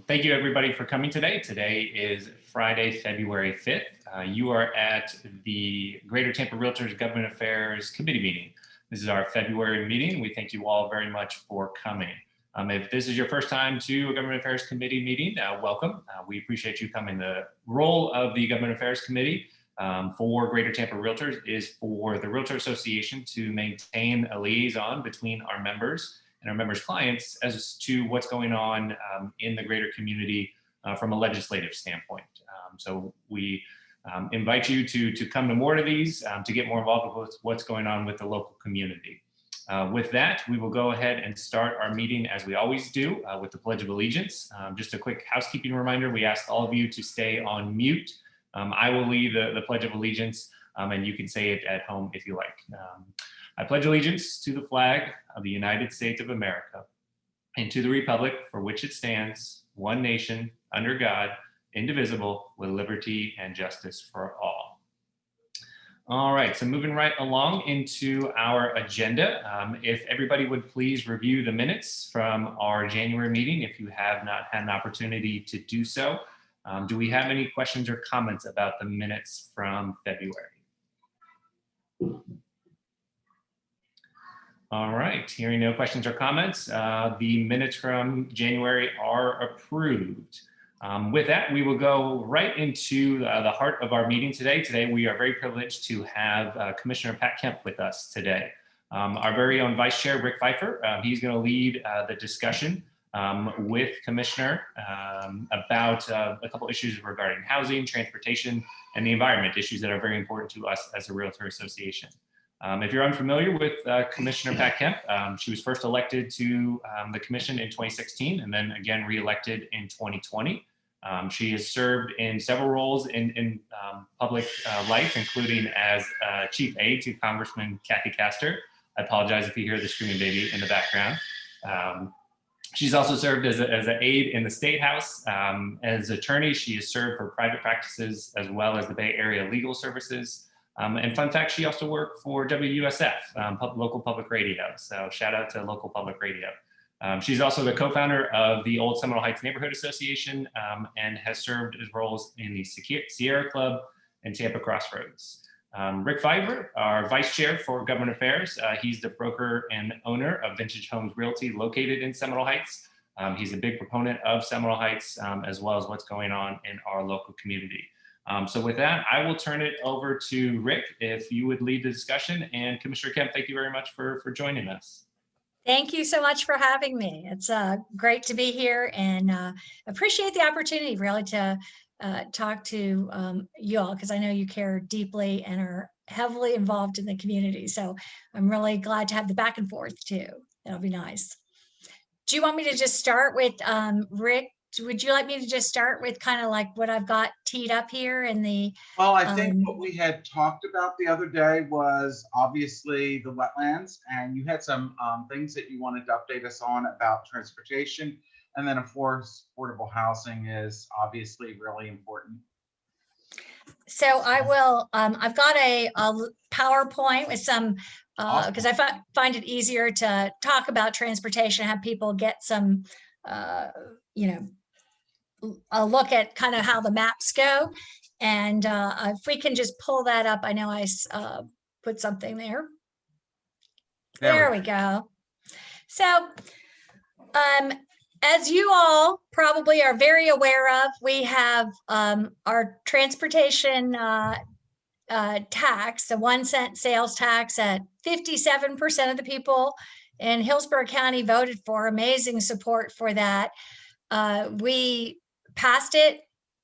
Thank you everybody for coming today. Today is Friday, February 5th. You are at the Greater Tampa Realtors Government Affairs Committee meeting. This is our February meeting. We thank you all very much for coming. If this is your first time to a Government Affairs Committee meeting, welcome. We appreciate you coming. The role of the Government Affairs Committee for Greater Tampa Realtors is for the Realtor Association to maintain a liaison between our members and our members' clients as to what's going on in the greater community from a legislative standpoint. So we invite you to come to more of these to get more involved with what's going on with the local community. With that, we will go ahead and start our meeting as we always do with the Pledge of Allegiance. Just a quick housekeeping reminder, we ask all of you to stay on mute. I will lead the Pledge of Allegiance and you can say it at home if you like. I pledge allegiance to the flag of the United States of America and to the republic for which it stands, one nation, under God, indivisible, with liberty and justice for all. All right, so moving right along into our agenda. If everybody would please review the minutes from our January meeting, if you have not had an opportunity to do so. Do we have any questions or comments about the minutes from February? All right, hearing no questions or comments, the minutes from January are approved. With that, we will go right into the heart of our meeting today. Today, we are very privileged to have Commissioner Pat Kemp with us today. Our very own Vice Chair, Rick Pfeiffer, he's going to lead the discussion with Commissioner about a couple issues regarding housing, transportation, and the environment, issues that are very important to us as a Realtor Association. If you're unfamiliar with Commissioner Pat Kemp, she was first elected to the commission in 2016 and then again re-elected in 2020. She has served in several roles in public life, including as chief aide to Congressman Kathy Castor. I apologize if you hear the screaming baby in the background. She's also served as an aide in the State House. As attorney, she has served for private practices as well as the Bay Area Legal Services. And fun fact, she also worked for WUSF, local public radio. So shout out to local public radio. She's also the co-founder of the Old Seminole Heights Neighborhood Association and has served as roles in the Sierra Club and Tampa Crossroads. Rick Pfeiffer, our vice chair for government affairs. He's the broker and owner of Vintage Homes Realty located in Seminole Heights. He's a big proponent of Seminole Heights as well as what's going on in our local community. So with that, I will turn it over to Rick, if you would lead the discussion. And Commissioner Kemp, thank you very much for joining us. Thank you so much for having me. It's great to be here and appreciate the opportunity really to talk to you all, because I know you care deeply and are heavily involved in the community. So I'm really glad to have the back and forth too. That'll be nice. Do you want me to just start with Rick? Would you like me to just start with kind of like what I've got teed up here in the... Well, I think what we had talked about the other day was obviously the wetlands, and you had some things that you wanted to update us on about transportation. And then of course, affordable housing is obviously really important. So I will, I've got a PowerPoint with some, because I find it easier to talk about transportation, have people get some, you know, a look at kind of how the maps go. And if we can just pull that up, I know I put something there. There we go. So as you all probably are very aware of, we have our transportation tax, the 1 cent sales tax at 57% of the people in Hillsborough County voted for. Amazing support for that. We passed it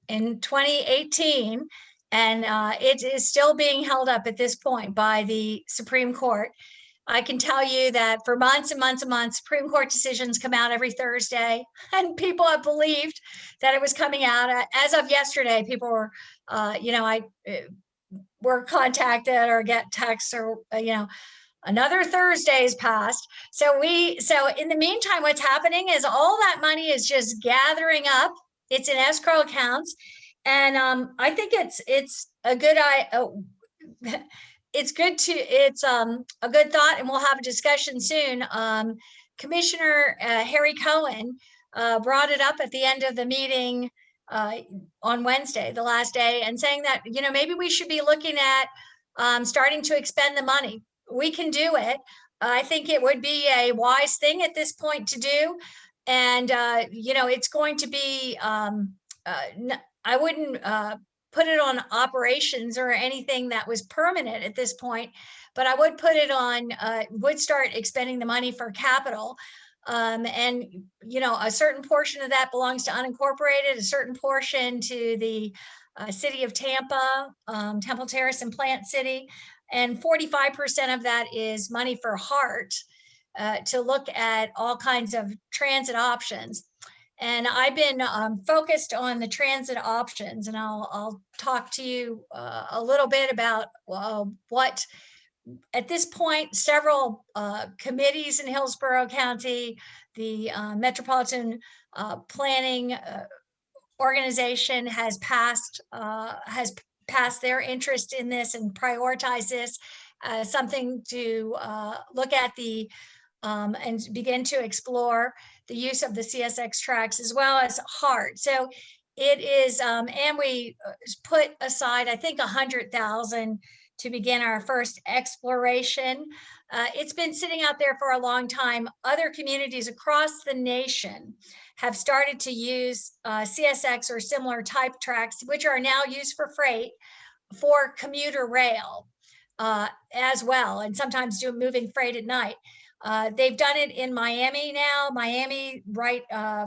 in 2018, and it is still being held up at this point by the Supreme Court. I can tell you that for months and months and months, Supreme Court decisions come out every Thursday, and people have believed that it was coming out. As of yesterday, people were, you know, were contacted or get texts or, you know, another Thursday's passed. So in the meantime, what's happening is all that money is just gathering up. It's in escrow accounts. And I think it's a good it's a good thought, and we'll have a discussion soon. Commissioner Harry Cohen brought it up at the end of the meeting on Wednesday, the last day, and saying that, maybe we should be looking at starting to expend the money. We can do it. I think it would be a wise thing at this point to do. And, it's going to be, I wouldn't put it on operations or anything that was permanent at this point, but I would put it on, would start expending the money for capital. And, a certain portion of that belongs to unincorporated, a certain portion to the city of Tampa, Temple Terrace and Plant City, and 45% of that is money for HART to look at all kinds of transit options. And I've been focused on the transit options, and I'll talk to you a little bit about what, at this point, several committees in Hillsborough County, the Metropolitan Planning Organization has passed their interest in this and prioritized this as something to look at and begin to explore the use of the CSX tracks as well as HART. So it is, and we put aside, I think, 100,000 to begin our first exploration. It's been sitting out there for a long time. Other communities across the nation have started to use CSX or similar type tracks, which are now used for freight, for commuter rail as well, and sometimes moving freight at night. They've done it in Miami now, right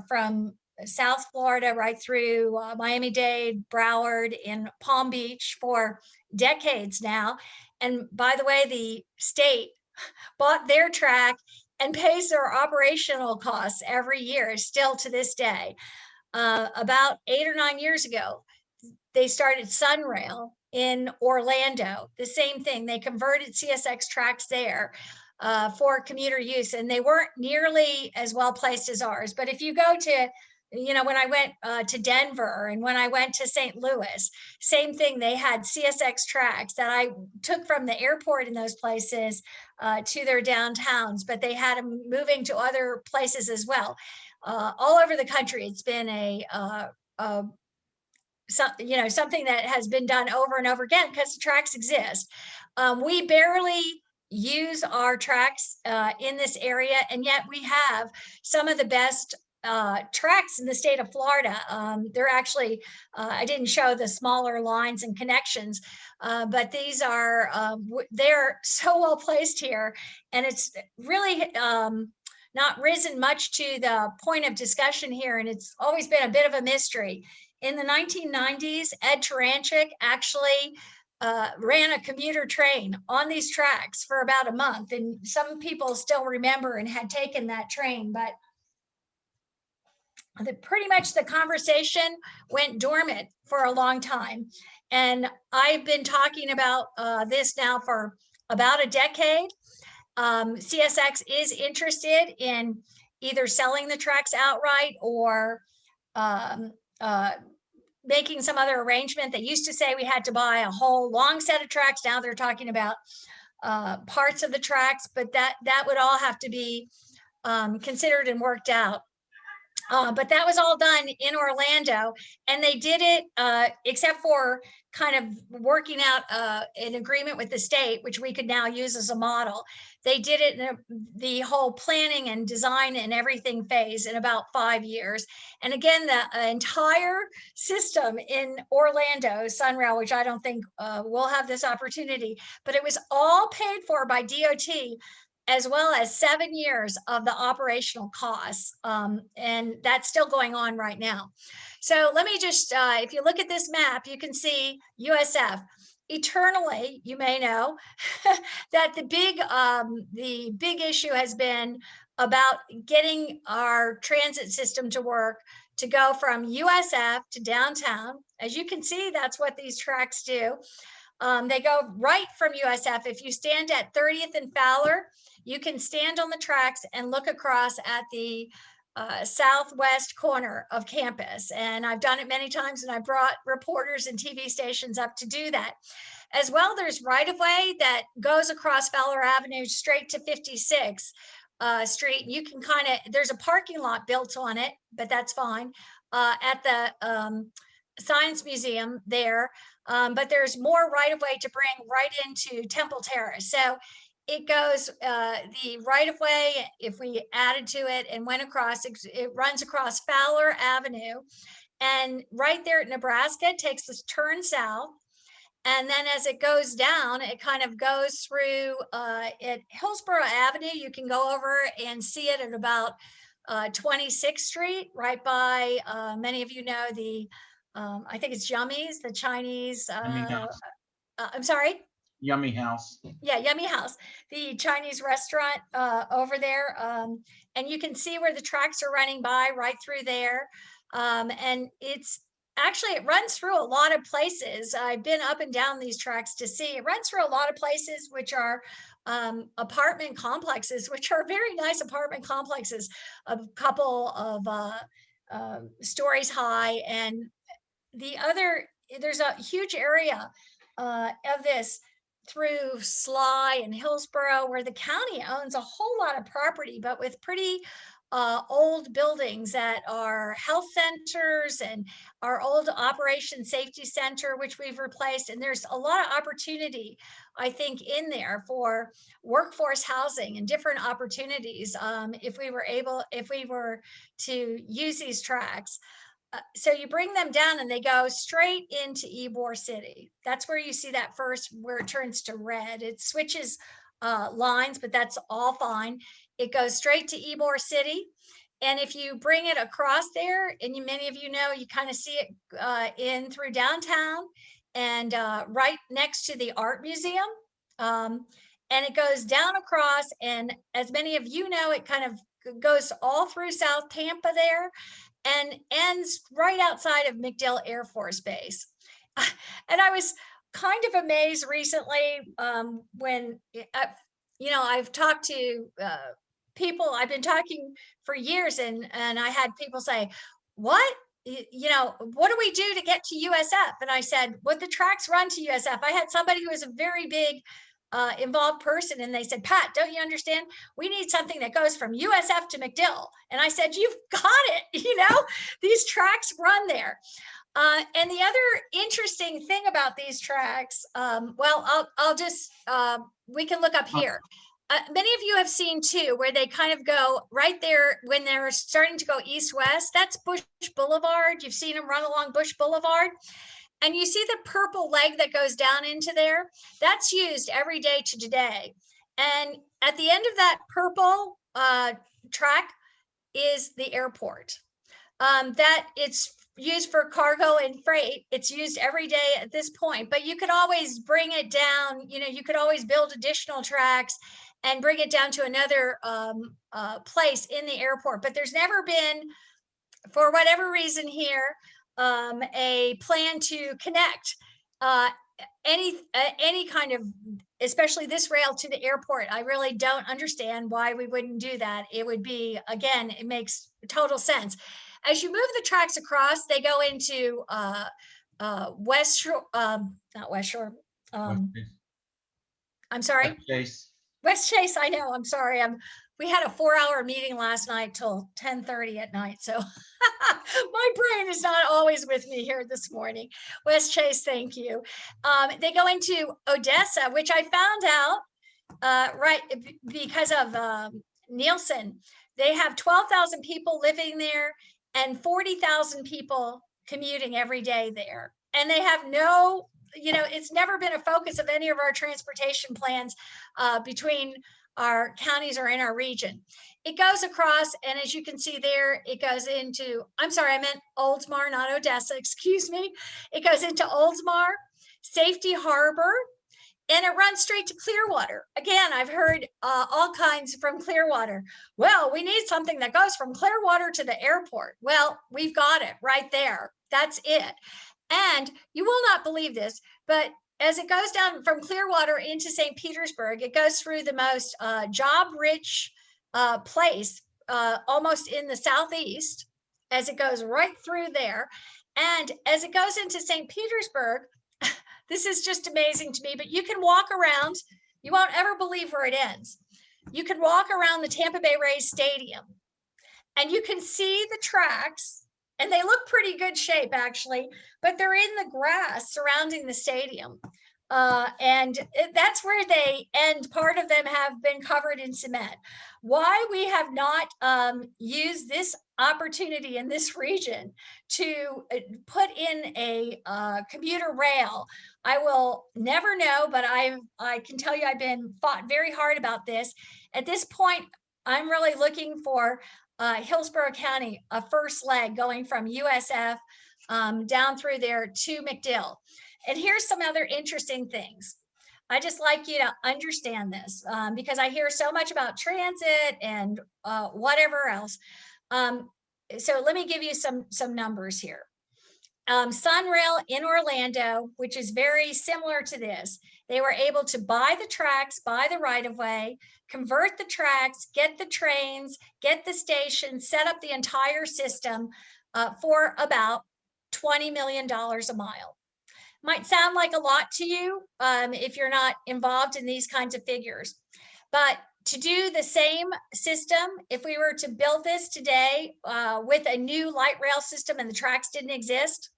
from South Florida right through Miami-Dade, Broward, and Palm Beach for decades now. And by the way, the state bought their track and pays their operational costs every year, still to this day. About 8 or 9 years ago, they started Sunrail in Orlando. The same thing, they converted CSX tracks there for commuter use, and they weren't nearly as well placed as ours. But if you go to, when I went to Denver and when I went to St. Louis, same thing, they had CSX tracks that I took from the airport in those places to their downtowns, but they had them moving to other places as well. All over the country, it's been something that has been done over and over again because the tracks exist. We barely use our tracks in this area, and yet we have some of the best tracks in the state of Florida. They're actually, I didn't show the smaller lines and connections, but these are, they're so well placed here, and it's really not risen much to the point of discussion here, and it's always been a bit of a mystery. In the 1990s, Ed Taranchik actually ran a commuter train on these tracks for about a month, and some people still remember and had taken that train, but pretty much the conversation went dormant for a long time. And I've been talking about this now for about a decade. CSX is interested in either selling the tracks outright or making some other arrangement. They used to say we had to buy a whole long set of tracks. Now they're talking about parts of the tracks, but that would all have to be considered and worked out. But that was all done in Orlando, and they did it except for kind of working out an agreement with the state, which we could now use as a model. They did it in the whole planning and design and everything phase in about 5 years. And again, the entire system in Orlando, Sunrail, which I don't think will have this opportunity, but it was all paid for by DOT, as well as 7 years of the operational costs. And that's still going on right now. So let me just, if you look at this map, you can see USF. Eternally, you may know that the big issue has been about getting our transit system to work, to go from USF to downtown. As you can see, that's what these tracks do. They go right from USF. If you stand at 30th and Fowler, you can stand on the tracks and look across at the southwest corner of campus. And I've done it many times, and I brought reporters and TV stations up to do that. As well, there's right-of-way that goes across Fowler Avenue straight to 56. Street. You can kind of, there's a parking lot built on it, but that's fine, at the Science Museum there. But there's more right of way to bring right into Temple Terrace. So it goes, the right of way, if we added to it and went across, it runs across Fowler Avenue. And right there at Nebraska, it takes this turn south. And then as it goes down, it kind of goes through at Hillsborough Avenue. You can go over and see it at about 26th Street, right by, many of you know the, I think it's Yummy's, the Chinese, Yummy House. I'm sorry? Yummy House. Yeah, Yummy House, the Chinese restaurant over there. And you can see where the tracks are running by right through there. And it's actually, it runs through a lot of places. I've been up and down these tracks to see. It runs through a lot of places, which are apartment complexes, which are very nice apartment complexes, a couple of stories high. And the other, there's a huge area of this through Sly and Hillsborough, where the county owns a whole lot of property, but with pretty old buildings that are health centers and our old Operation Safety Center, which we've replaced. And there's a lot of opportunity, I think, in there for workforce housing and different opportunities if we were to use these tracks. So you bring them down and they go straight into Ybor City. That's where you see that first, where it turns to red. It switches lines, but that's all fine. It goes straight to Ybor City. And if you bring it across there, and many of you know, you kind of see it in through downtown and right next to the art museum. And it goes down across, and as many of you know, it kind of goes all through South Tampa there and ends right outside of MacDill Air Force Base. And I was kind of amazed recently when, I've talked to people, I've been talking for years, and I had people say, what? What do we do to get to USF? And I said, would the tracks run to USF? I had somebody who was a very big involved person, and they said, Pat, don't you understand? We need something that goes from USF to MacDill. And I said, you've got it. These tracks run there. And the other interesting thing about these tracks, I'll just, we can look up here. Many of you have seen too, where they kind of go right there when they're starting to go east-west. That's Bush Boulevard. You've seen them run along Bush Boulevard. And you see the purple leg that goes down into there? That's used every day to today. And at the end of that purple track is the airport. That it's used for cargo and freight. It's used every day at this point, but you could always bring it down. You could always build additional tracks and bring it down to another place in the airport. But there's never been, for whatever reason here, a plan to connect any kind of, especially this rail, to the airport. I really don't understand why we wouldn't do that. It would be, again, it makes total sense. As you move the tracks across, they go into West Shore, not West Shore. I'm sorry. West Chase, I know, I'm sorry. We had a 4-hour meeting last night till 10:30 at night. So my brain is not always with me here this morning. West Chase, thank you. They go into Odessa, which I found out right because of Nielsen. They have 12,000 people living there and 40,000 people commuting every day there. And they have no, it's never been a focus of any of our transportation plans between our counties or in our region. It goes across, and as you can see there, it goes into, I'm sorry, I meant Oldsmar, not Odessa, excuse me. It goes into Oldsmar, Safety Harbor, and it runs straight to Clearwater. Again, I've heard all kinds from Clearwater. Well, we need something that goes from Clearwater to the airport. Well, we've got it right there. That's it. And you will not believe this, but as it goes down from Clearwater into St. Petersburg, it goes through the most job-rich place, almost in the southeast, as it goes right through there. And as it goes into St. Petersburg, this is just amazing to me, but you can walk around. You won't ever believe where it ends. you can walk around the Tampa Bay Rays Stadium and you can see the tracks, and they look pretty good shape actually, but they're in the grass surrounding the stadium. That's where they end. Part of them have been covered in cement. Why we have not used this opportunity in this region to put in a commuter rail, I will never know, but I can tell you I've been fought very hard about this. At this point, I'm really looking for Hillsborough County, a first leg going from USF down through there to McDill. And here's some other interesting things. I just like you to understand this because I hear so much about transit and whatever else. So let me give you some numbers here. Sunrail in Orlando, which is very similar to this, they were able to buy the tracks, buy the right-of-way, convert the tracks, get the trains, get the station, set up the entire system for about $20 million a mile. Might sound like a lot to you if you're not involved in these kinds of figures. But to do the same system, if we were to build this today with a new light rail system and the tracks didn't exist,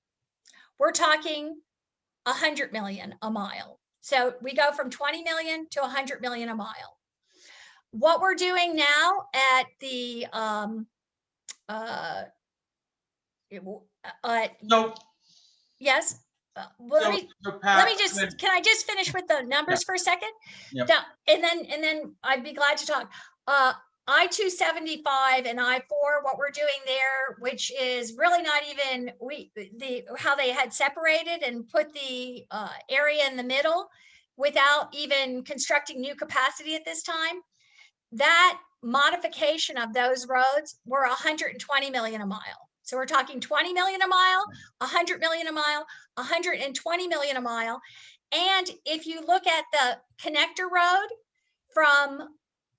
we're talking 100 million a mile. So we go from 20 million to 100 million a mile. What we're doing now at the So, yes. Well, let me just, can I just finish with the numbers for a second? Yep. And then I'd be glad to talk. I-275 and I-4, what we're doing there, which is really not even how they had separated and put the area in the middle without even constructing new capacity at this time. That modification of those roads were 120 million a mile. So we're talking 20 million a mile, 100 million a mile, 120 million a mile. And if you look at the connector road from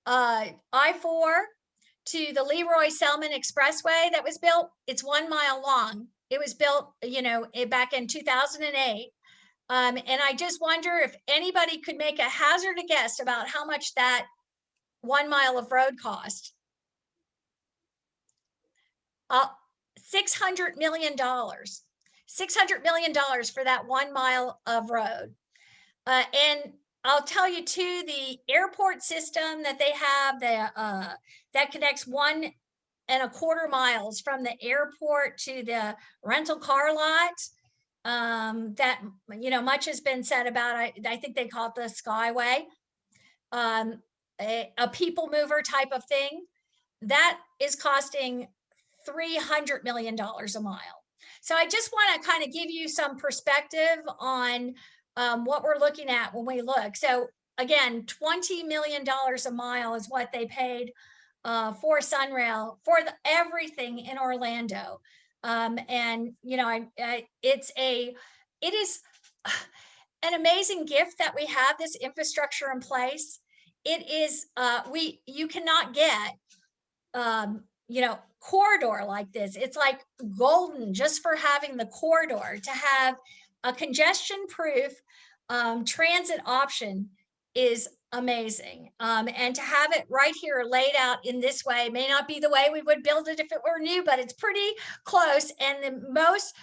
I-4 to the Leroy Selman Expressway that was built, it's 1 mile long. It was built, back in 2008. And I just wonder if anybody could make a hazard a guess about how much that 1 mile of road cost. $600 million. $600 million for that 1 mile of road. And I'll tell you too, the airport system that they have, that connects 1.25 miles from the airport to the rental car lot. That, much has been said about, I think they call it the Skyway, a people mover type of thing. That is costing $300 million a mile. So I just want to kind of give you some perspective on what we're looking at when we look. So again, $20 million a mile is what they paid for Sunrail for everything in Orlando. And it is an amazing gift that we have this infrastructure in place. It is you cannot get corridor like this. It's like golden just for having the corridor. To have a congestion proof transit option is amazing. And to have it right here laid out in this way may not be the way we would build it if it were new, but it's pretty close. And the most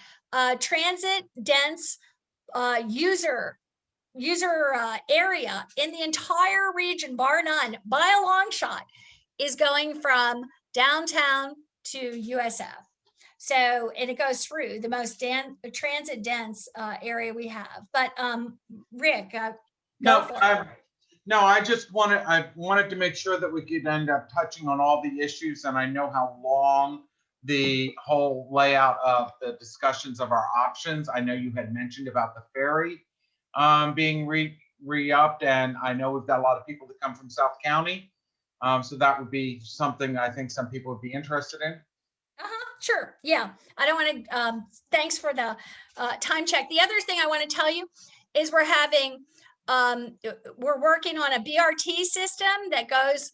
transit dense user area in the entire region, bar none, by a long shot, is going from downtown to USF. So, and it goes through the most transit dense area we have. But Rick, I wanted to make sure that we could end up touching on all the issues, and I know how long the whole layout of the discussions of our options. I know you had mentioned about the ferry being re-upped, and I know we've got a lot of people that come from South County. So that would be something I think some people would be interested in. Sure. Yeah. I don't want to, thanks for the time check. The other thing I want to tell you is we're working on a BRT system that goes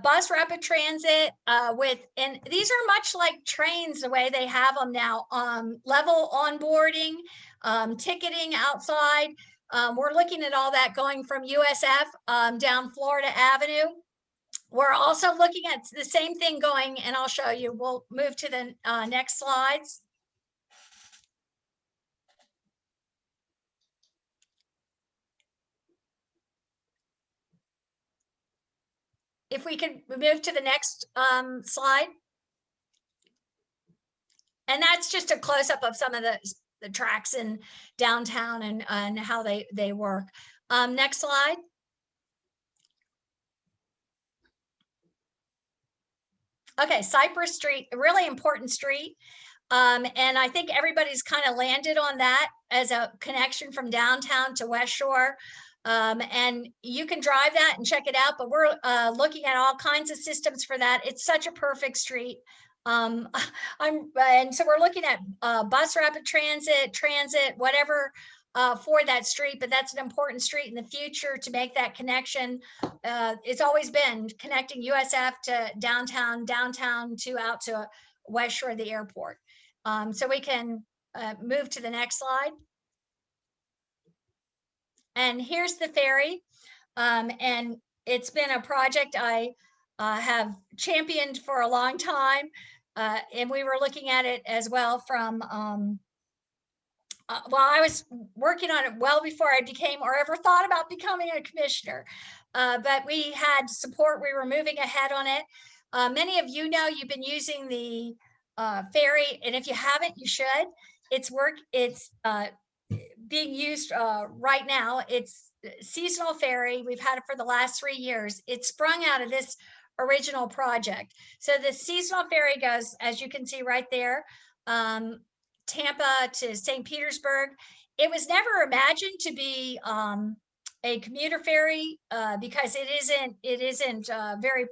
bus rapid transit and these are much like trains the way they have them now, level onboarding, ticketing outside. We're looking at all that going from USF down Florida Avenue We're also looking at the same thing going, and I'll show you. We'll move to the next slides. If we could move to the next slide. And that's just a close up of some of the tracks in downtown and how they work. Next slide. Okay, Cypress Street, a really important street. And I think everybody's kind of landed on that as a connection from downtown to West Shore. And you can drive that and check it out, but we're looking at all kinds of systems for that. It's such a perfect street. And so we're looking at bus rapid transit, whatever for that street, but that's an important street in the future to make that connection. It's always been connecting USF to downtown to out to West Shore of the airport. So we can move to the next slide. And here's the ferry. And it's been a project I have championed for a long time. And we were looking at it as well from, well, I was working on it well before I became or ever thought about becoming a commissioner. But we had support, we were moving ahead on it. Many of you know you've been using the ferry, and if you haven't, you should. It's being used right now. It's seasonal ferry. We've had it for the last 3 years. It sprung out of this original project. So the seasonal ferry goes, as you can see right there, Tampa to St. Petersburg. It was never imagined to be a commuter ferry because it isn't very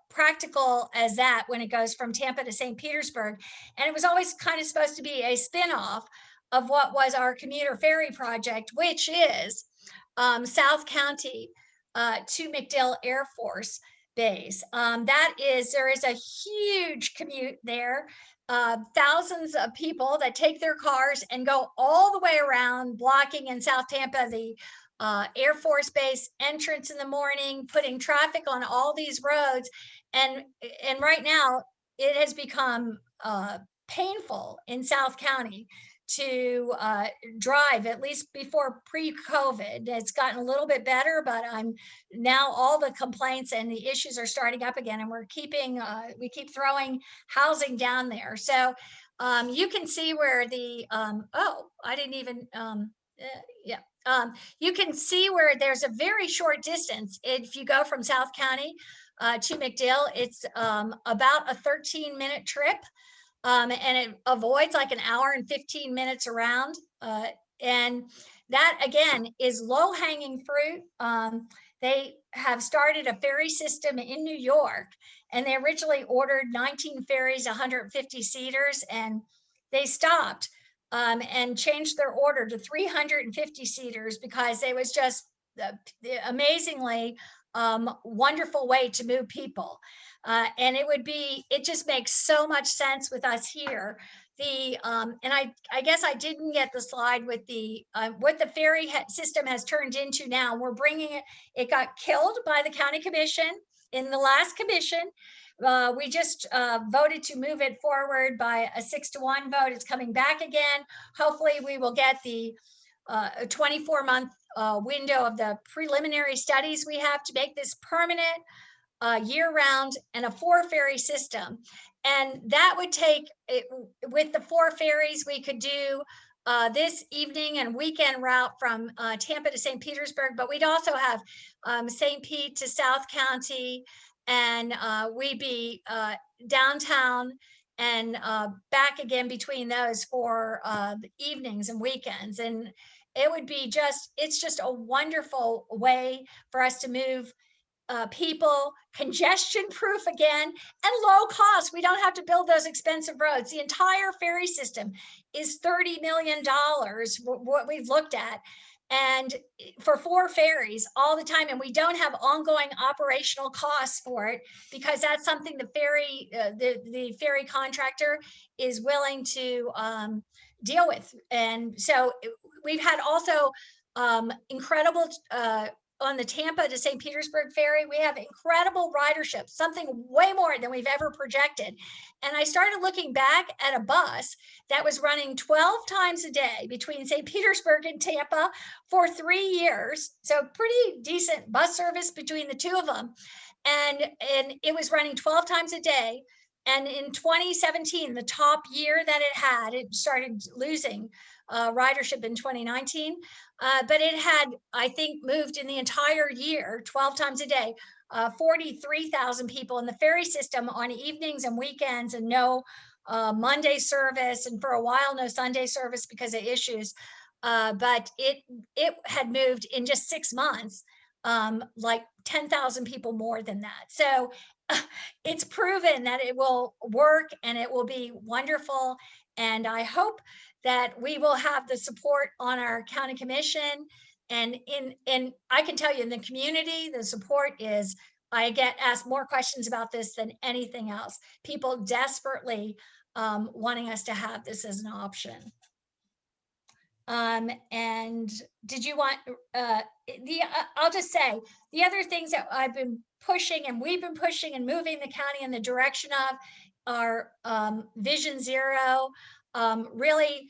practical as that when it goes from Tampa to St. Petersburg. And it was always kind of supposed to be a spin-off of what was our commuter ferry project, which is South County to MacDill Air Force Base. There is a huge commute there. Thousands of people that take their cars and go all the way around, blocking in South Tampa the Air Force Base entrance in the morning, putting traffic on all these roads. And right now it has become painful in South County to drive, at least before pre-COVID. It's gotten a little bit better, but now all the complaints and the issues are starting up again, and we keep throwing housing down there. So you can see where the, you can see where there's a very short distance. If you go from South County to MacDill, it's about a 13-minute trip. And it avoids like an hour and 15 minutes around. And that, again, is low-hanging fruit. They have started a ferry system in New York, and they originally ordered 19 ferries, 150 seaters, and they stopped and changed their order to 350 seaters because it was just the amazingly wonderful way to move people. And it just makes so much sense with us here. And I guess I didn't get the slide with what the ferry system has turned into now. We're bringing it got killed by the county commission in the last commission. We just voted to move it forward by a 6-1 vote. It's coming back again. Hopefully we will get the 24-month window of the preliminary studies we have to make this permanent, year-round, and a 4-ferry system. And that would take it, with the 4 ferries, we could do this evening and weekend route from Tampa to St. Petersburg, but we'd also have St. Pete to South County, and we'd be downtown and back again between those for the evenings and weekends. And it would be it's just a wonderful way for us to move people, congestion proof again, and low cost. We don't have to build those expensive roads. The entire ferry system is $30 million, what we've looked at, and for 4 ferries all the time. And we don't have ongoing operational costs for it because that's something the ferry contractor is willing to deal with. And so we've had also incredible on the Tampa to St. Petersburg ferry, we have incredible ridership, something way more than we've ever projected. And I started looking back at a bus that was running 12 times a day between St. Petersburg and Tampa for 3 years. So pretty decent bus service between the two of them. And it was running 12 times a day. And in 2017, the top year that it started losing ridership in 2019. But it had, I think, moved in the entire year, 12 times a day, 43,000 people in the ferry system on evenings and weekends, and no Monday service, and for a while, no Sunday service because of issues. But it had moved in just 6 months, like 10,000 people more than that. So it's proven that it will work and it will be wonderful. And I hope that we will have the support on our county commission. And I can tell you in the community, the support is, I get asked more questions about this than anything else. People desperately wanting us to have this as an option. And did you want I'll just say the other things that I've been pushing and we've been pushing and moving the county in the direction of are Vision Zero, really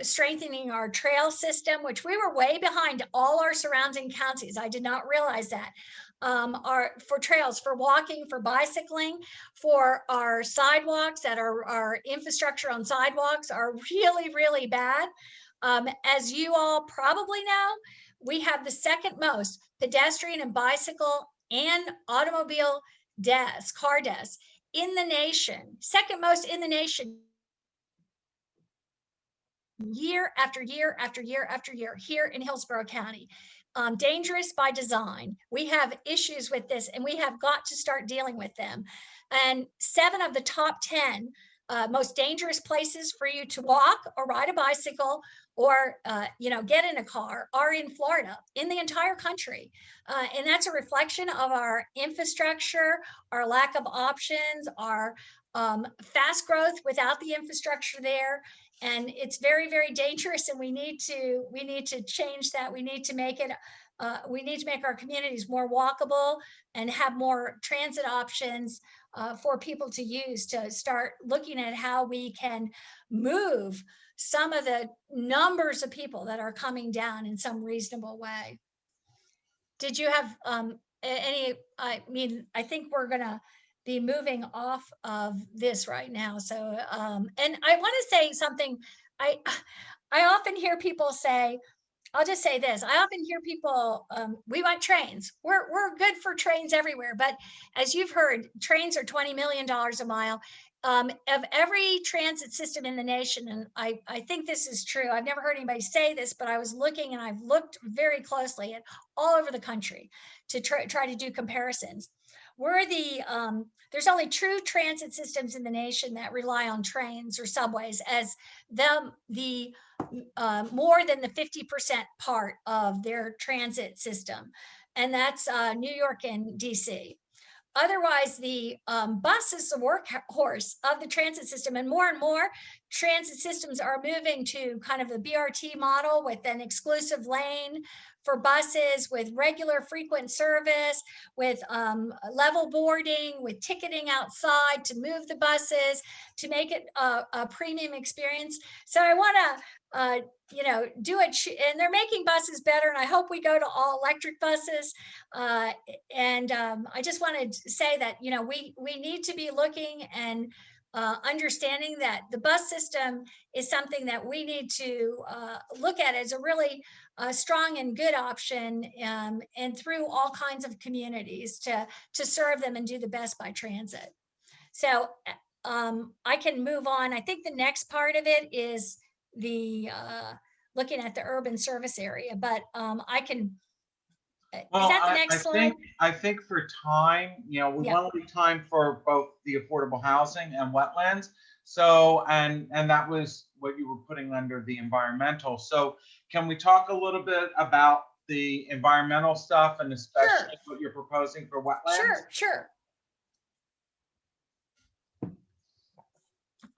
strengthening our trail system, which we were way behind all our surrounding counties. I did not realize that. For trails, for walking, for bicycling, for our sidewalks, that our infrastructure on sidewalks are really, really bad. As you all probably know, we have the second most pedestrian and bicycle and automobile deaths, car deaths in the nation, second most in the nation, year after year after year after year here in Hillsborough County. Dangerous by design. We have issues with this and we have got to start dealing with them. And 7 of the top 10 most dangerous places for you to walk or ride a bicycle or get in a car are in Florida, in the entire country. And that's a reflection of our infrastructure, our lack of options, our fast growth without the infrastructure there. And it's very, very dangerous. And we need to change that. We need to make it, we need to make our communities more walkable and have more transit options for people to use, to start looking at how we can move some of the numbers of people that are coming down in some reasonable way. Did you have any, I think we're gonna be moving off of this right now. So, and I want to say something. I often hear people say, I'll just say this. I often hear people, we want trains. We're good for trains everywhere. But as you've heard, trains are $20 million a mile. Of every transit system in the nation, and I think this is true. I've never heard anybody say this, but I was looking and I've looked very closely at all over the country to try to do comparisons. We're there's only true transit systems in the nation that rely on trains or subways as the more than the 50% part of their transit system. And that's New York and DC. Otherwise, the bus is the workhorse of the transit system, and more transit systems are moving to kind of the BRT model with an exclusive lane for buses, with regular frequent service, with level boarding, with ticketing outside to move the buses, to make it a premium experience. So I want to do it, and they're making buses better, and I hope we go to all electric buses. And I just want to say that we need to be looking and understanding that the bus system is something that we need to look at as a really strong and good option, and through all kinds of communities to serve them and do the best by transit. So I can move on. I think the next part of it is the looking at the urban service area, but I can. Well, is that the next slide? I think for time, we want to leave time for both the affordable housing and wetlands. So, and that was what you were putting under the environmental. So can we talk a little bit about the environmental stuff, and especially what you're proposing for wetlands? Sure.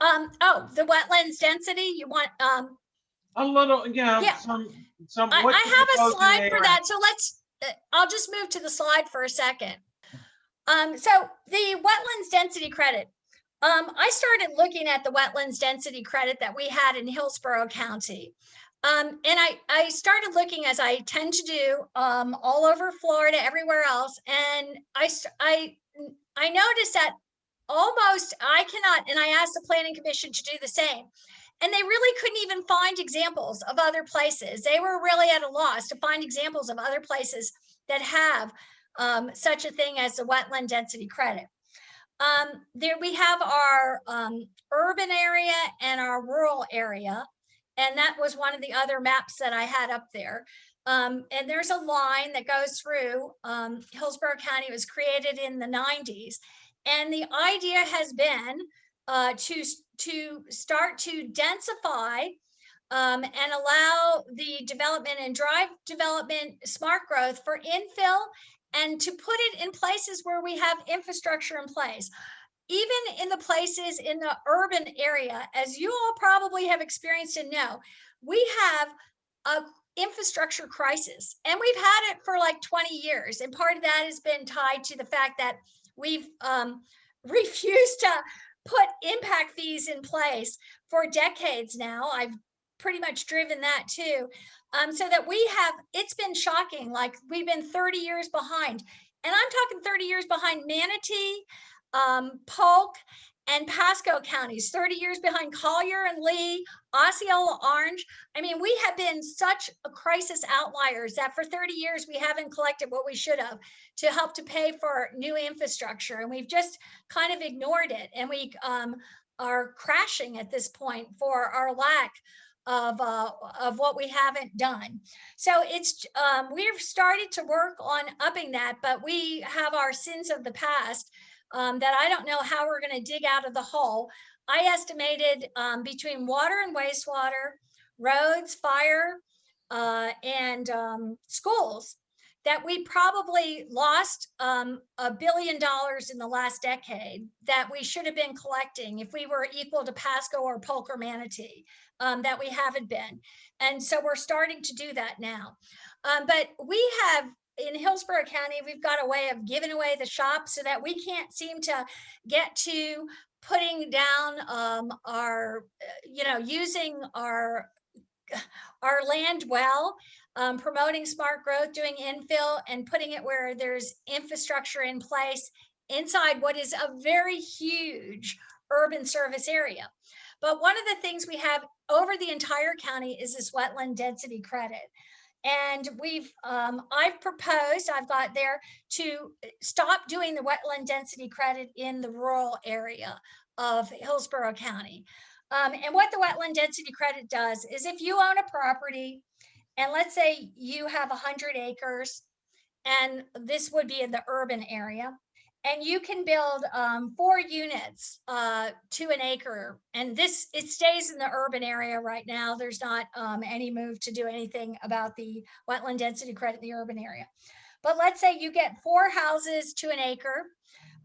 Oh, the wetlands density, you want a little, some I have a slide for that. So I'll just move to the slide for a second. So the wetlands density credit. I started looking at the wetlands density credit that we had in Hillsborough County. And I started looking, as I tend to do, all over Florida, everywhere else. And I noticed that almost I cannot, and I asked the Planning Commission to do the same. And they really couldn't even find examples of other places. They were really at a loss to find examples of other places that have such a thing as the wetland density credit. There we have our urban area and our rural area. And that was one of the other maps that I had up there. And there's a line that goes through Hillsborough County. It was created in the 90s. And the idea has been to start to densify and allow the development and drive development, smart growth for infill, and to put it in places where we have infrastructure in place. Even in the places in the urban area, as you all probably have experienced and know, we have a infrastructure crisis, and we've had it for like 20 years. And part of that has been tied to the fact that we've refused to put impact fees in place for decades now. I've pretty much driven that too. So that we have, it's been shocking. Like we've been 30 years behind, and I'm talking 30 years behind Manatee, Polk, and Pasco counties, 30 years behind Collier and Lee, Osceola, Orange. I mean, we have been such a crisis outliers that for 30 years, we haven't collected what we should have to help to pay for new infrastructure. And we've just kind of ignored it. And we are crashing at this point for our lack of what we haven't done. So it's we've started to work on upping that, but we have our sins of the past that I don't know how we're going to dig out of the hole. I estimated between water and wastewater, roads, fire, and schools, that we probably lost $1 billion in the last decade that we should have been collecting if we were equal to Pasco or Polk or Manatee, that we haven't been. And so we're starting to do that now. But we have, in Hillsborough County, we've got a way of giving away the shop so that we can't seem to get to putting down our, using our land well, promoting smart growth, doing infill, and putting it where there's infrastructure in place inside what is a very huge urban service area. But one of the things we have over the entire county is this wetland density credit. And I've proposed, I've got there to stop doing the wetland density credit in the rural area of Hillsborough County. And what the wetland density credit does is if you own a property, and let's say you have 100 acres, and this would be in the urban area, and you can build 4 units to an acre. And it stays in the urban area right now. There's not any move to do anything about the wetland density credit in the urban area. But let's say you get 4 houses to an acre,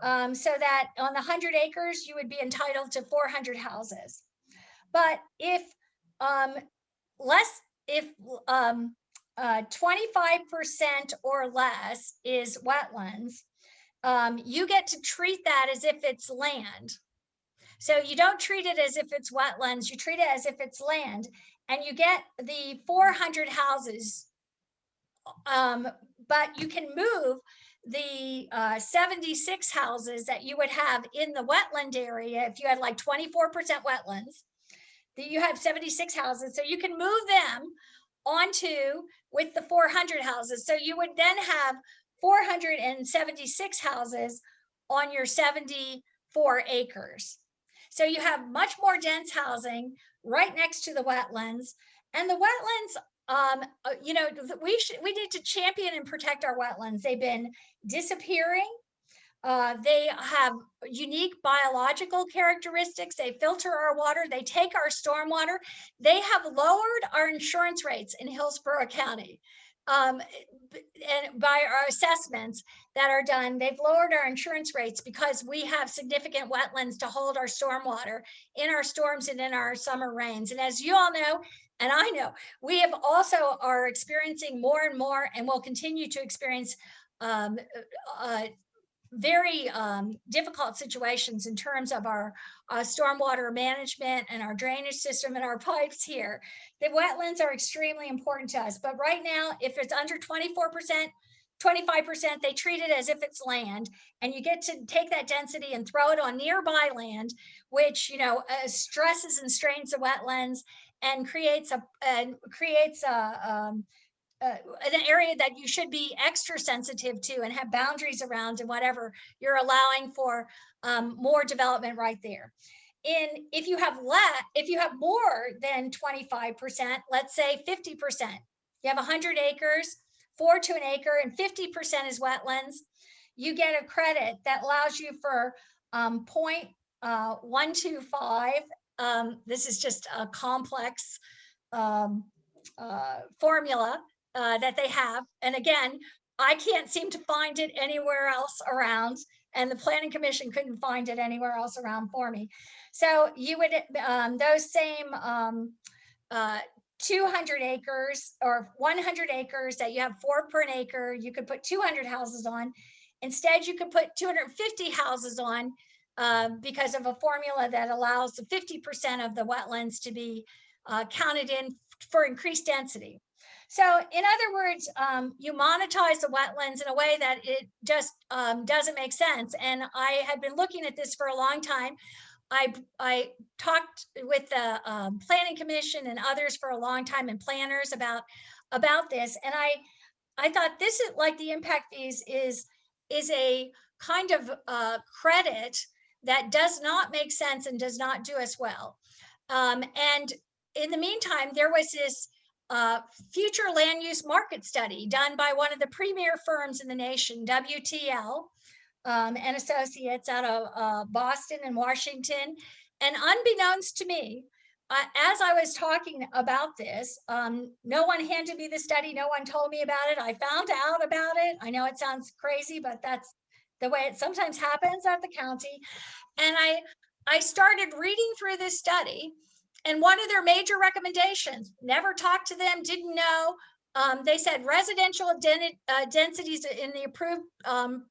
so that on the 100 acres, you would be entitled to 400 houses. But if 25% or less is wetlands, you get to treat that as if it's land. So you don't treat it as if it's wetlands, you treat it as if it's land, and you get the 400 houses, but you can move the 76 houses that you would have in the wetland area. If you had like 24% wetlands, that you have 76 houses, so you can move them onto with the 400 houses. So you would then have 476 houses on your 74 acres. So you have much more dense housing right next to the wetlands. And the wetlands, we need to champion and protect our wetlands. They've been disappearing. They have unique biological characteristics. They filter our water. They take our stormwater. They have lowered our insurance rates in Hillsborough County. and by our assessments that are done, they've lowered our insurance rates because we have significant wetlands to hold our stormwater in our storms and in our summer rains. And as you all know, and I know, we have also are experiencing more and more, and will continue to experience very difficult situations in terms of our stormwater management and our drainage system and our pipes here. The wetlands are extremely important to us, but right now, if it's under 24%, 25%, they treat it as if it's land, and you get to take that density and throw it on nearby land, which, you know, stresses and strains the wetlands and creates an area that you should be extra sensitive to and have boundaries around, and whatever you're allowing for more development right there. If you have more than 25%, let's say 50%, you have 100 acres, 4 to an acre, and 50% is wetlands, you get a credit that allows you for 0.125. This is just a complex formula that they have. And again, I can't seem to find it anywhere else around, and the Planning Commission couldn't find it anywhere else around for me. So you would, those same 200 acres or 100 acres that you have 4 per acre, you could put 200 houses on. Instead, you could put 250 houses on because of a formula that allows the 50% of the wetlands to be counted in for increased density. So in other words, you monetize the wetlands in a way that it just doesn't make sense. And I had been looking at this for a long time. I talked with the Planning Commission and others for a long time, and planners about this. And I thought this is like the impact fees is a kind of credit that does not make sense and does not do us well. And in the meantime, there was this future land use market study done by one of the premier firms in the nation, WTL and Associates, out of Boston and Washington. And unbeknownst to me, as I was talking about this, no one handed me the study, no one told me about it. I found out about it. I know it sounds crazy, but that's the way it sometimes happens at the county. And I started reading through this study, and one of their major recommendations, never talked to them, didn't know. They said residential densities in the approved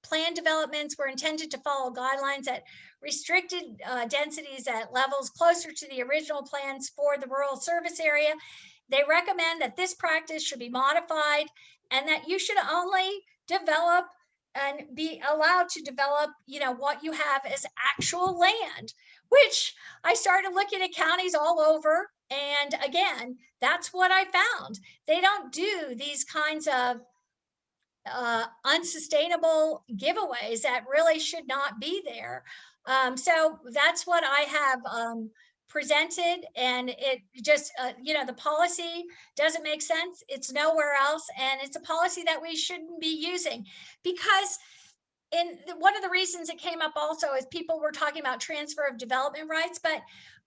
plan developments were intended to follow guidelines that restricted densities at levels closer to the original plans for the rural service area. They recommend that this practice should be modified, and that you should only develop and be allowed to develop, you know, what you have as actual land, which I started looking at counties all over. And again, that's what I found. They don't do these kinds of unsustainable giveaways that really should not be there. So that's what I have presented, and it just, you know, the policy doesn't make sense. It's nowhere else, and it's a policy that we shouldn't be using, because one of the reasons it came up also is people were talking about transfer of development rights, but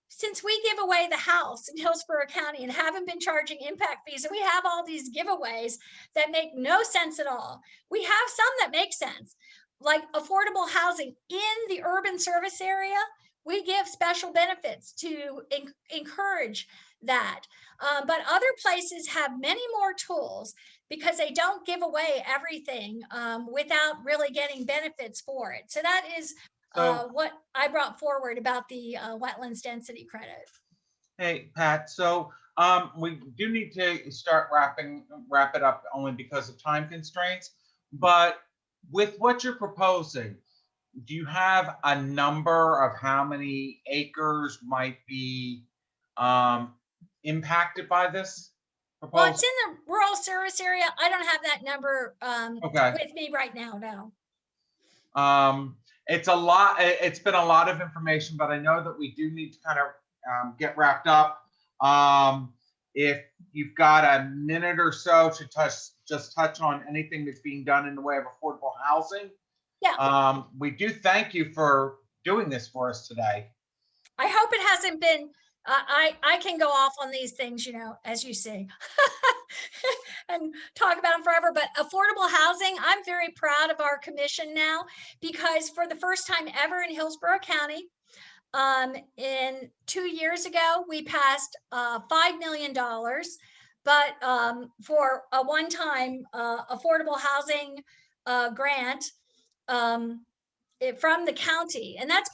since we give away the house in Hillsborough County and haven't been charging impact fees, and we have all these giveaways that make no sense at all. We have some that make sense, like affordable housing in the urban service area. We give special benefits to encourage that. But other places have many more tools because they don't give away everything without really getting benefits for it. So that is what I brought forward about the wetlands density credit. Hey, Pat, so we do need to start wrap it up only because of time constraints. But with what you're proposing, do you have a number of how many acres might be impacted by this proposal? Well, it's in the rural service area. I don't have that number with me right now, no. It's a lot. It's been a lot of information, but I know that we do need to kind of get wrapped up. If you've got a minute or so to touch on anything that's being done in the way of affordable housing. Yeah. We do thank you for doing this for us today. I hope it hasn't been, I can go off on these things, you know, as you see. and talk about them forever, but affordable housing, I'm very proud of our commission now, because for the first time ever in Hillsborough County, in 2 years ago, we passed $5 million, but for a one-time affordable housing grant from the county. And that's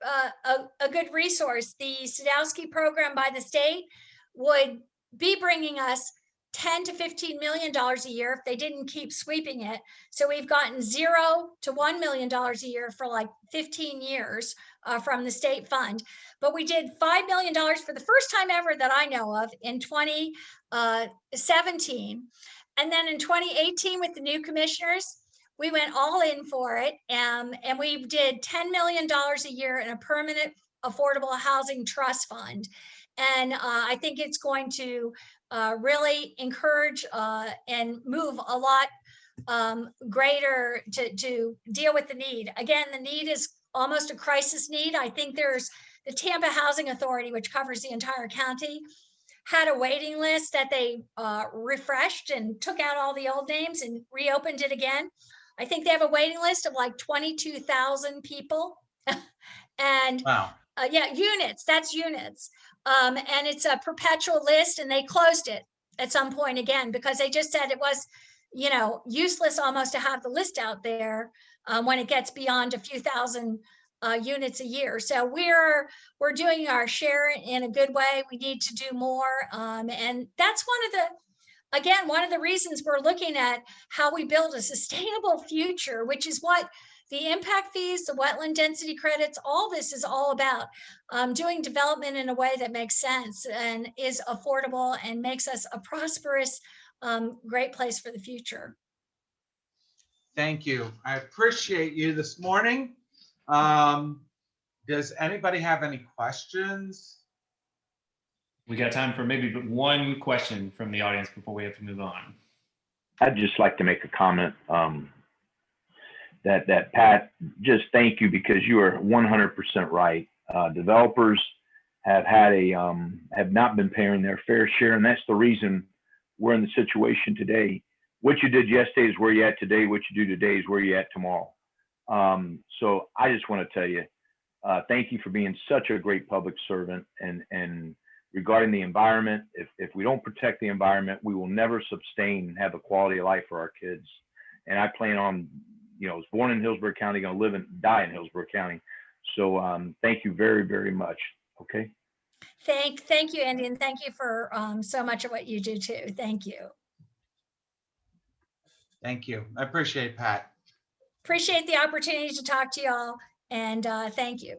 a good resource. The Sadowski program by the state would be bringing us $10 to $15 million a year if they didn't keep sweeping it. So we've gotten $0 to $1 million a year for like 15 years from the state fund. But we did $5 million for the first time ever that I know of in 2017. And then in 2018 with the new commissioners, we went all in for it. And we did $10 million a year in a permanent affordable housing trust fund. And I think it's going to really encourage and move a lot greater to deal with the need. Again, the need is almost a crisis need. I think there's the Tampa Housing Authority, which covers the entire county, had a waiting list that they refreshed and took out all the old names and reopened it again. I think they have a waiting list of like 22,000 people. And Wow. yeah, units, that's units. And it's a perpetual list, and they closed it at some point again, because they just said it was, useless almost to have the list out there when it gets beyond a few thousand units a year. So we're doing our share in a good way. We need to do more. And that's one of the reasons we're looking at how we build a sustainable future, which is what the impact fees, the wetland density credits, all this is all about, doing development in a way that makes sense and is affordable and makes us a prosperous, great place for the future. Thank you. I appreciate you this morning. Does anybody have any questions? We got time for maybe one question from the audience before we have to move on. I'd just like to make a comment that Pat, just thank you, because you are 100% right. Developers have not been paying their fair share, and that's the reason we're in the situation today. What you did yesterday is where you're at today. What you do today is where you're at tomorrow. So I just want to tell you, thank you for being such a great public servant. And regarding the environment, if we don't protect the environment, we will never sustain and have a quality of life for our kids. And I plan on, I was born in Hillsborough County, going to live and die in Hillsborough County. So thank you very, very much. Okay. Thank you, Andy, and thank you for so much of what you do too. Thank you. Thank you. I appreciate it, Pat. Appreciate the opportunity to talk to y'all, and thank you.